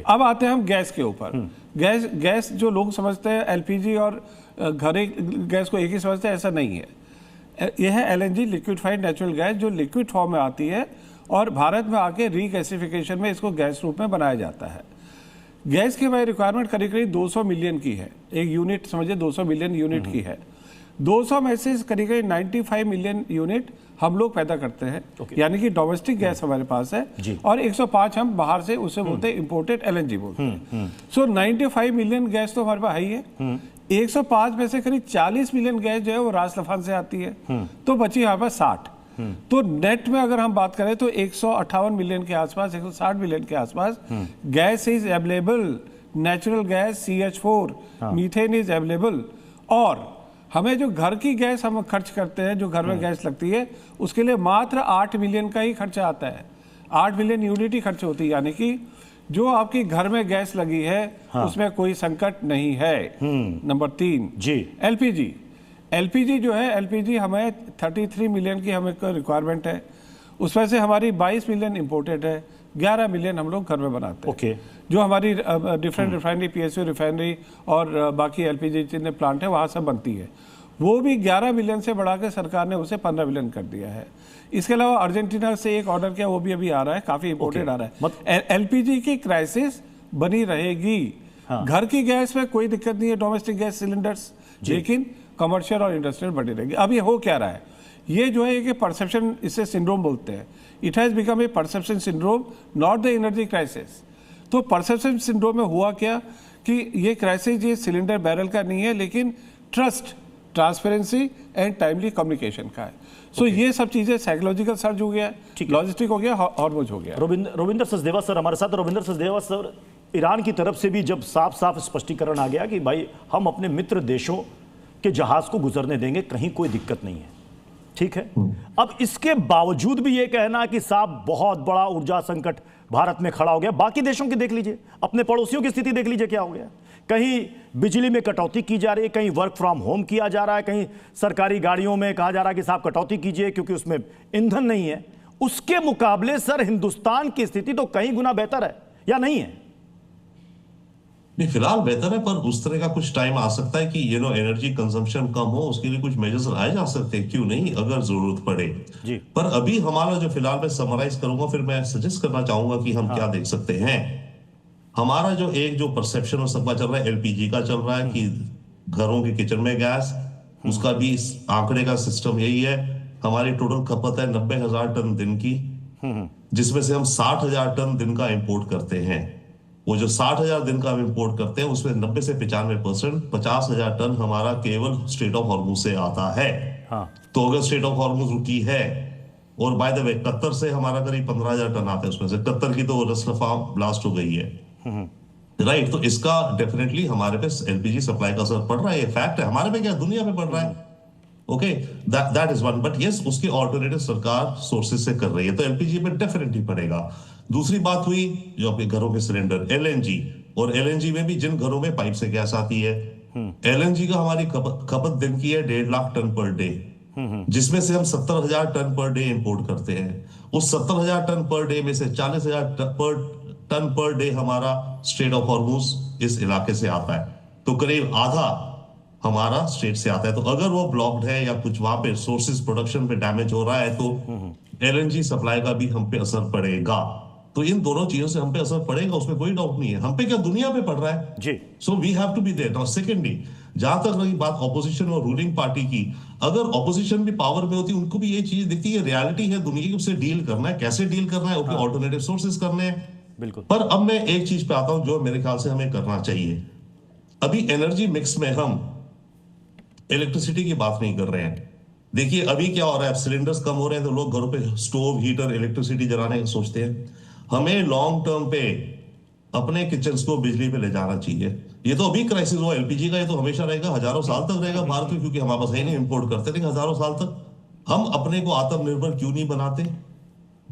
Speaker 17: अब आते हैं हम गैस के ऊपर। गैस जो लोग समझते हैं एलपीजी और घरे गैस को एक ही समझते हैं, ऐसा नहीं है। यह है एलएनजी, लिक्विफाइड नेचुरल गैस, जो लिक्विड फॉर्म में आती है और भारत में आके रीगैसिफिकेशन में इसको गैस रूप में बनाया जाता है। गैस की हमारी रिक्वायरमेंट करीब करीब 200 मिलियन की है, एक यूनिट समझिए 200 मिलियन यूनिट की है। 200 में से करीब करीब 95 मिलियन यूनिट हम लोग पैदा करते हैं, यानी कि डोमेस्टिक गैस हमारे पास है, और 105 हम बाहर से उसे बोलते हैं इंपोर्टेड एलएनजी बोलते हैं। सो 95 मिलियन गैस तो हमारे पास है ही है। 105 में से करीब 40 मिलियन गैस जो है वो रास लफान से आती है, तो बची हमारे पास 60। तो नेट में अगर हम बात करें तो 158 मिलियन के आसपास, 160 मिलियन के आसपास gas is available, natural gas CH4, methane is available. और हमें जो घर की गैस हम खर्च करते हैं, जो घर में गैस लगती है, उसके लिए मात्र 8 मिलियन का ही खर्चा आता है। 8 मिलियन यूनिट ही खर्च होती है, यानी कि जो आपकी घर में गैस लगी है उसमें कोई संकट नहीं है। नंबर 3 जी एलपीजी जो है, एलपीजी हमें 33 मिलियन की हमें रिक्वायरमेंट है, उसमें से हमारी 22 मिलियन इंपोर्टेड है, 11 मिलियन हम लोग घर में बनाते हैं। जो हमारी डिफरेंट रिफाइनरी, PSU रिफाइनरी और बाकी एलपीजी जितने प्लांट है वहाँ सब बनती है, वो भी 11 मिलियन से बढ़ा के सरकार ने उसे 15 मिलियन कर दिया है। इसके अलावा अर्जेंटीना से एक ऑर्डर किया, वो भी अभी आ रहा है, काफ़ी इंपोर्टेड आ रहा है। एलपीजी की क्राइसिस बनी रहेगी। घर की गैस में कोई दिक्कत नहीं है, डोमेस्टिक गैस सिलेंडर्स, लेकिन कमर्शियल और इंडस्ट्रियल बनी रहेगी। अब ये हो क्या रहा है, ये जो है कि परसेप्शन, इसे सिंड्रोम बोलते हैं। It has become a perception syndrome, not the energy crisis. तो परसेप्शन सिंड्रोम में हुआ क्या कि ये क्राइसिस ये सिलेंडर बैरल का नहीं है, लेकिन trust, transparency and timely communication का है। सो ये सब चीज़ें, साइकोलॉजिकल सर्ज हो गया, लॉजिस्टिक हो गया, हॉर्मोज हो गया।
Speaker 1: रविंदर सचदेवा सर हमारे साथ। रविंदर सचदेवा सर, ईरान की तरफ से भी जब साफ साफ स्पष्टीकरण आ गया कि भाई हम अपने मित्र देशों के जहाज को गुजरने देंगे, कहीं कोई दिक्कत नहीं है, ठीक है। अब इसके बावजूद भी ये कहना कि साहब बहुत बड़ा ऊर्जा संकट भारत में खड़ा हो गया। बाकी देशों की देख लीजिए, अपने पड़ोसियों की स्थिति देख लीजिए क्या हो गया। कहीं बिजली में कटौती की जा रही है, कहीं वर्क फ्रॉम होम किया जा रहा है, कहीं सरकारी गाड़ियों में कहा जा रहा है कि साहब कटौती कीजिए क्योंकि उसमें ईंधन नहीं है। उसके मुकाबले सर हिंदुस्तान की स्थिति तो कहीं गुना बेहतर है, या नहीं है?
Speaker 18: नहीं, फिलहाल बेहतर है, पर उस तरह का कुछ टाइम आ सकता है कि एनर्जी कंजम्पशन कम हो, उसके लिए कुछ मेजर्स लाए जा सकते हैं, क्यों नहीं, अगर जरूरत पड़े जी। पर अभी हमारा जो फिलहाल मैं समराइज करूंगा, फिर मैं सजेस्ट करना चाहूंगा कि हम क्या देख सकते हैं। हमारा जो परसेप्शन और सबका चल रहा है, एलपीजी का चल रहा है कि घरों के किचन में गैस, उसका भी आंकड़े का सिस्टम यही है। हमारी टोटल खपत है 90,000 टन दिन की, जिसमें से हम 60,000 टन दिन का इंपोर्ट करते हैं। वो जो 60,000 दिन का हम इंपोर्ट करते हैं, उसमें 90 से 95%, 50,000 टन हमारा केवल स्ट्रेट ऑफ हॉर्मुज से आता है। तो अगर स्ट्रेट ऑफ हॉर्मुज रुकी है, और बाय द वे कतर से हमारा करीब 15,000 टन आता है, उसमें से कतर की तो रसलफा ब्लास्ट हो गई है, राइट। तो इसका डेफिनेटली हमारे पे एलपीजी सप्लाई का असर पड़ रहा है, ये फैक्ट है। हमारे पे क्या, दुनिया में पड़ रहा है, okay, that is one. But yes, उसके ऑल्टरनेटिव सरकार सोर्सेज से कर रही है, तो एलपीजी पे डेफिनेटली पड़ेगा। दूसरी बात हुई जो आपके घरों के सिलेंडर, एलएनजी, और एलएनजी में भी जिन घरों में पाइप से गैस आती है, एलएनजी का हमारी खपत दिन की है 1.5 लाख टन पर डे, जिसमें से हम 70,000 टन पर डे इंपोर्ट करते हैं। उस 70,000 टन पर डे में से 40,000 टन पर डे हमारा स्ट्रेट ऑफ हॉर्मुज इस इलाके से आता है, तो करीब आधा हमारा स्टेट से आता है। तो अगर वो ब्लॉक्ड है या कुछ वहां पे सोर्सेज प्रोडक्शन पे डैमेज हो रहा है तो एलएनजी सप्लाई का भी हम पे असर पड़ेगा। तो इन दोनों चीजों से हम पे असर पड़ेगा, उसमें कोई डाउट नहीं है। हम पे क्या, दुनिया पे पड़ रहा है
Speaker 1: जी।
Speaker 18: So we have to be there. Now secondly, जहां तक रही बात ऑपोजिशन और रूलिंग पार्टी की, अगर ऑपोजिशन भी पावर में होती, उनको भी ये चीज दिखती है, रियलिटी है दुनिया की, उससे डील करना है। कैसे डील करना है, उसके ऑल्टरनेटिव सोर्सेज करने हैं।
Speaker 1: बिल्कुल।
Speaker 18: पर अब मैं एक चीज पे आता हूं जो मेरे ख्याल से हमें करना चाहिए। अभी एनर्जी मिक्स में हम इलेक्ट्रिसिटी की बात नहीं कर रहे हैं। देखिए अभी क्या हो रहा है, सिलेंडर्स कम हो रहे हैं तो लोग घरों पे स्टोव, हीटर, इलेक्ट्रिसिटी जलाने का सोचते हैं। हमें लॉन्ग टर्म पे अपने किचन्स को बिजली पे ले जाना चाहिए। ये तो अभी क्राइसिस हुआ एलपीजी का, ये तो हमेशा रहेगा, हजारों साल तक रहेगा भारत में, क्योंकि हमारे पास है नहीं, इंपोर्ट करते रहेंगे हजारों साल तक। हम अपने को आत्मनिर्भर क्यों नहीं बनाते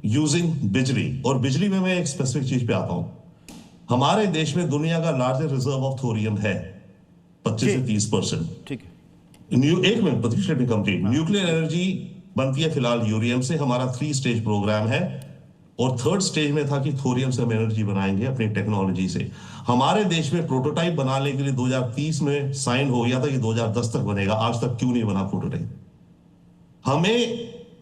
Speaker 18: यूजिंग बिजली? और बिजली में मैं एक स्पेसिफिक चीज पे आता हूं। हमारे देश में दुनिया का लार्जेस्ट रिजर्व ऑफ थोरियम है 25 से 30%।
Speaker 1: ठीक है,
Speaker 18: एक मिनट प्रतिशत भी कंप्लीट। न्यूक्लियर एनर्जी बनती है फिलहाल यूरेनियम से। हमारा 3 स्टेज प्रोग्राम है और 3rd स्टेज में था कि थोरियम से हम एनर्जी बनाएंगे अपनी टेक्नोलॉजी से। हमारे देश में प्रोटोटाइप बनाने के लिए 2030 में साइन हो गया था कि 2010 तक बनेगा। आज तक क्यों नहीं बना प्रोटोटाइप? हमें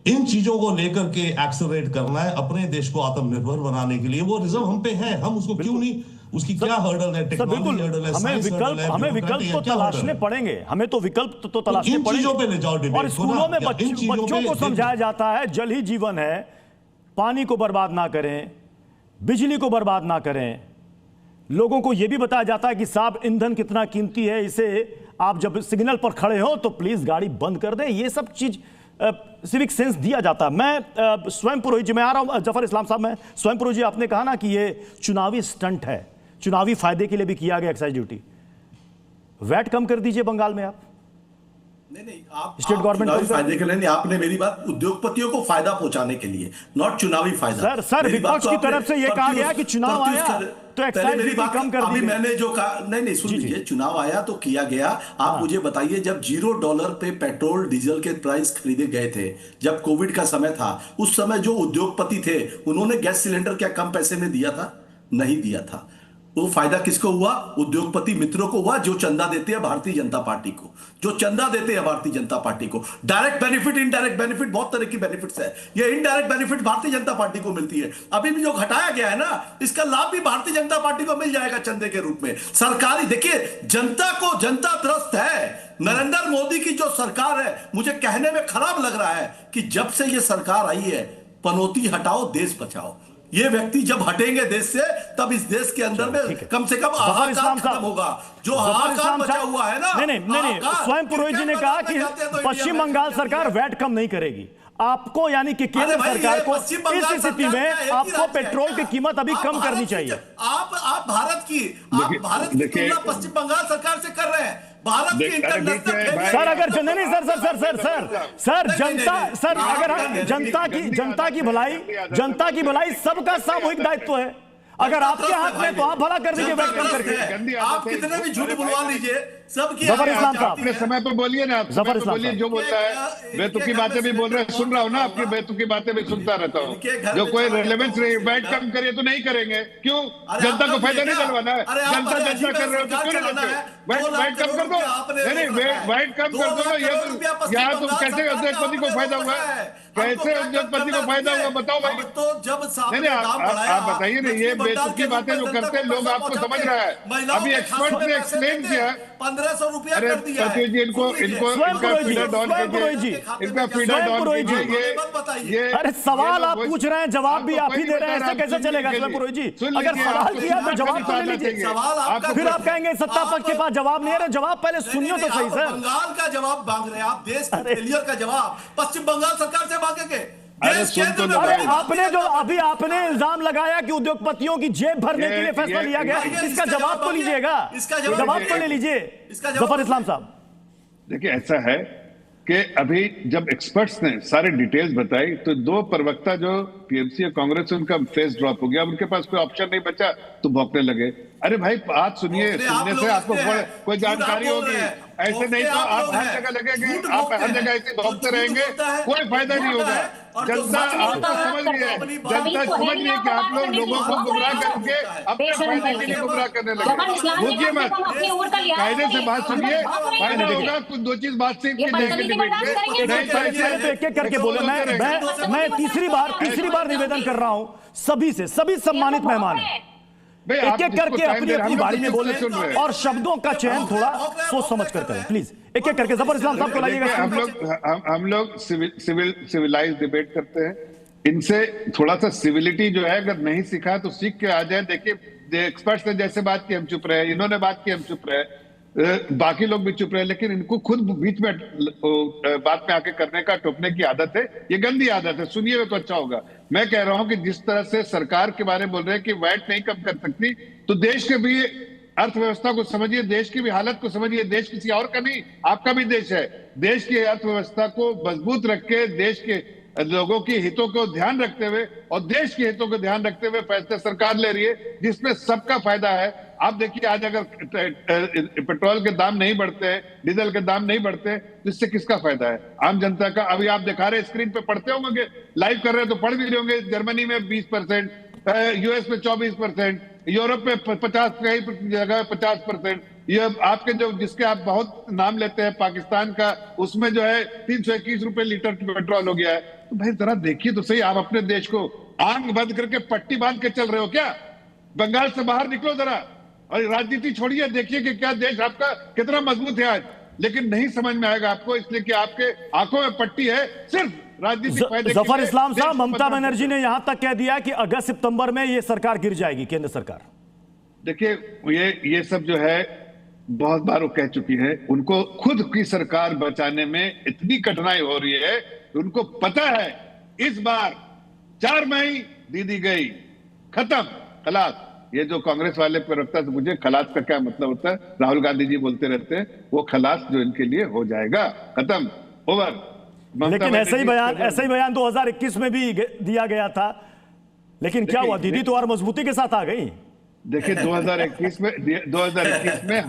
Speaker 18: इन चीजों को लेकर के एक्सेलरेट करना है अपने देश को आत्मनिर्भर बनाने के लिए। वो रिजर्व हम पे है, हम उसको क्यों नहीं, उसकी क्या हर्डल है, टेक्नोलॉजी हर्डल है,
Speaker 1: हमें विकल्प तो तलाशने पड़ेंगे। हमें तो विकल्प तो तलाशने पड़ेंगे। और स्कूलों में बच्चों को समझाया जाता है जल ही जीवन है, पानी को बर्बाद ना करें, बिजली को बर्बाद ना करें। लोगों को यह भी बताया जाता है कि साहब ईंधन कितना कीमती है, इसे आप जब सिग्नल पर खड़े हो तो प्लीज गाड़ी बंद कर दें। ये सब चीज सिविक सेंस दिया जाता है। मैं स्वयं पुरोहित जी, मैं आ रहा हूं जफर इस्लाम साहब। मैं स्वयं पुरोहित जी, आपने कहा ना कि ये चुनावी स्टंट है, चुनावी फायदे के लिए भी किया गया एक्साइज ड्यूटी। वैट कम कर दीजिए बंगाल में आप।
Speaker 15: नहीं, आप
Speaker 1: स्टेट गवर्नमेंट
Speaker 15: चुनावी फायदे के लिए नहीं, आपने मेरी बात उद्योगपतियों को फायदा पहुंचाने के लिए, नॉट चुनावी फायदा।
Speaker 1: सर विपक्ष की तरफ से यह कहा गया कि चुनाव आया तो एक्साइज ड्यूटी कम कर दी।
Speaker 15: अभी मैंने जो कहा, नहीं सुन लीजिए, चुनाव आया तो किया गया। आप मुझे बताइए, जब $0 पे पेट्रोल डीजल के प्राइस खरीदे गए थे, जब कोविड का समय था, उस समय जो उद्योगपति थे उन्होंने गैस सिलेंडर क्या कम पैसे में दिया था? नहीं दिया था। वो फायदा किसको हुआ? उद्योगपति मित्रों को हुआ, जो चंदा देते हैं भारतीय जनता पार्टी को, जो चंदा देते हैं भारतीय जनता पार्टी को। डायरेक्ट बेनिफिट, इनडायरेक्ट बेनिफिट, बहुत तरह की बेनिफिट्स है। ये indirect benefit Bharatiya Janata party को मिलती है। अभी भी जो घटाया गया है ना, इसका लाभ भी भारतीय जनता पार्टी को मिल जाएगा चंदे के रूप में। सरकारी, देखिए जनता त्रस्त है। नरेंद्र मोदी की जो सरकार है, मुझे कहने में खराब लग रहा है कि जब से ये सरकार आई है, पनौती हटाओ देश बचाओ। ये व्यक्ति जब हटेंगे देश से, तब इस देश के अंदर में कम से कम हाहाकार खत्म होगा। जो हाहाकार बचा हुआ है ना,
Speaker 1: नहीं, स्वयं पुरोहित जी ने कहा कि पश्चिम बंगाल सरकार वैट कम नहीं करेगी। आपको, यानी कि केंद्र सरकार को इस स्थिति में आपको पेट्रोल की कीमत अभी कम करनी चाहिए।
Speaker 15: आप भारत की तुलना पश्चिम बंगाल सरकार से कर रहे हैं। भारत की इंटरनेशनल,
Speaker 1: सर अगर नहीं सर अगर हम जनता की भलाई सबका सामूहिक दायित्व है। अगर आपके हाथ में तो आप भला कर दीजिए वैट कम करके।
Speaker 15: आप कितने भी झूठ बुलवा लीजिए, सबकी
Speaker 1: जफर इस्लाम साहब
Speaker 4: अपने समय पर बोलिए ना, आप
Speaker 1: जफर इस्लाम
Speaker 4: बोलिए, जो बोलता है बेतुकी बातें भी बोल रहे हैं, सुन रहा हूँ ना, आपकी बेतुकी बातें भी सुनता रहता हूँ। जो कोई रेलेवेंस नहीं, वैट कम करिए तो नहीं करेंगे, क्यों? जनता को फायदा नहीं दिलवाना है? जनता कर रहे हो तो क्यों नहीं देते? वैट कम कर दो। नहीं, वैट कम कर दो ना। यहाँ तुम कैसे उद्योगपति को फायदा हुआ है? कैसे उद्योगपति को फायदा हुआ बताओ भाई।
Speaker 15: तो जब
Speaker 4: नहीं, आप बताइए ना, ये बेतुकी बातें जो करते हैं लोग, आपको समझ रहा है। अभी एक्सपर्ट ने एक्सप्लेन किया,
Speaker 15: 1500 रुपया कर दिया है।
Speaker 4: इनको इनका फीडर डाउन कीजिए।
Speaker 1: अरे सवाल आप पूछ रहे हैं, जवाब भी आप ही दे रहे हैं, ऐसे कैसे चलेगा स्वयं पुरोहित जी? अगर सवाल किया तो जवाब तो ले लीजिए। फिर आप कहेंगे सत्ता पक्ष के पास जवाब नहीं है। जवाब पहले सुनिए तो सही। सर
Speaker 15: बंगाल का जवाब मांग रहे हैं आप, देश के फेलियर का जवाब पश्चिम बंगाल सरकार से मांगेंगे।
Speaker 1: आपने इल्जाम लगाया कि उद्योगपतियों की जेब भरने के लिए फैसला लिया गया। इसका जवाब तो लीजिएगा, जवाब तो ले लीजिए जफर इस्लाम साहब।
Speaker 11: देखिए ऐसा है कि अभी जब एक्सपर्ट्स ने सारे डिटेल्स बताई तो 2 प्रवक्ता जो टीएमसी और कांग्रेस, उनका फेस ड्रॉप हो गया। उनके पास कोई ऑप्शन नहीं बचा तो भौंकने लगे। अरे भाई बात सुनिए, सुनने से आपको कोई जानकारी होगी, ऐसे नहीं तो आप हर जगह लगेंगे, आप हर जगह ऐसे भोगते रहेंगे, कोई फायदा नहीं होगा। जनता आपको समझ रही है, जनता समझ रही है कि आप लोग लोगों को गुमराह करके अपने फायदे के लिए गुमराह करने लगे। भूखिए मत, कायदे से बात सुनिए, फायदा होगा। कुछ दो चीज बात सीख के जाएंगे डिबेट में।
Speaker 1: एक एक करके बोले, मैं तीसरी बार निवेदन कर रहा हूं सभी से, सभी सम्मानित मेहमान एक एक करके अपनी अपनी बारी में बोले और शब्दों का चयन थोड़ा सोच समझ कर करें प्लीज। एक एक करके जफर इस्लाम साहब को लाइएगा।
Speaker 11: हम लोग सिविलाइज डिबेट करते हैं, इनसे थोड़ा सा सिविलिटी जो है अगर नहीं सीखा तो सीख के आ जाए। देखिए एक्सपर्ट्स ने जैसे बात की हम चुप रहे, इन्होंने बात की हम चुप रहे, बाकी लोग भी चुप रहे, लेकिन इनको खुद बीच में बात में आके करने का, टोकने की आदत है। ये गंदी आदत है, सुनिएगा तो अच्छा होगा। मैं कह रहा हूं कि जिस तरह से सरकार के बारे में बोल रहे हैं कि वैट नहीं कम कर सकती, तो देश के भी अर्थव्यवस्था को समझिए, देश की भी हालत को समझिए। देश किसी और का नहीं, आपका भी देश है। देश की अर्थव्यवस्था को मजबूत रख के, देश के लोगों के हितों को ध्यान रखते हुए और देश के हितों को ध्यान रखते हुए फैसले सरकार ले रही है, जिसमें सबका फायदा है। आप देखिए आज अगर पेट्रोल के दाम नहीं बढ़ते हैं, डीजल के दाम नहीं बढ़ते, तो इससे किसका फायदा है? आम जनता का। अभी आप दिखा रहे स्क्रीन पे, पढ़ते होंगे, लाइव कर रहे हैं तो पढ़ भी रहे होंगे। जर्मनी में 20%, यूएस में 24%, यूरोप में 50, कई जगह 50%। ये आपके जो जिसके आप बहुत नाम लेते हैं पाकिस्तान का, उसमें जो है 321 रुपए लीटर पेट्रोल हो गया है। तो भाई जरा देखिए तो सही, आप अपने देश को आंख बंद करके पट्टी बांध के चल रहे हो क्या? बंगाल से बाहर निकलो जरा और राजनीति छोड़िए, देखिए कि क्या देश आपका कितना मजबूत है आज। लेकिन नहीं समझ में आएगा आपको, इसलिए कि आपके आंखों में पट्टी है सिर्फ राजनीतिक फायदे।
Speaker 1: जफर इस्लाम साहब, ममता बनर्जी ने यहां तक कह दिया कि अगस्त सितंबर में ये सरकार गिर जाएगी, केंद्र सरकार।
Speaker 11: देखिए ये सब जो है बहुत बार वो कह चुकी है। उनको खुद की सरकार बचाने में इतनी कठिनाई हो रही है, उनको पता है इस बार 4 मई दीदी गई, खत्म, खलास। ये जो कांग्रेस वाले प्रवक्ता से मुझे खलास का क्या मतलब होता है, राहुल गांधी जी बोलते रहते हैं, वो खलास जो इनके लिए हो जाएगा, खत्म, ओवर।
Speaker 1: लेकिन ऐसा ही बयान 2021 में भी दिया गया था, लेकिन क्या हुआ? दीदी तो और मजबूती के साथ आ गई।
Speaker 11: देखिए 2021 में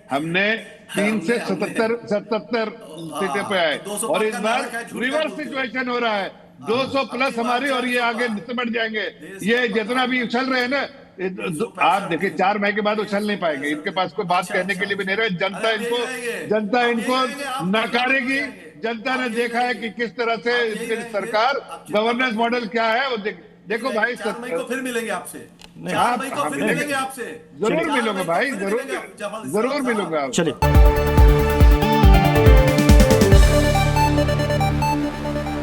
Speaker 11: हमने 3 से 77 सीटें पे आए और इस बार रिवर्स सिचुएशन हो रहा है, 200 प्लस हमारी, और ये आगे सिमट जाएंगे। ये जितना भी उछल रहे हैं ना, आप देखिए 4 मई के बाद उछल नहीं पाएंगे। इनके पास कोई बात कहने के लिए भी नहीं रहे। जनता इनको नकारेगी। जनता ने देखा है कि किस तरह से इनकी सरकार, गवर्नेंस मॉडल क्या है वो देखो भाई।
Speaker 15: 4 मई को फिर मिलेंगे आपसे,
Speaker 11: 4 मई को फिर मिलेंगे आपसे, जरूर मिलूंगा भाई, जरूर मिलूंगा।
Speaker 1: चलिए।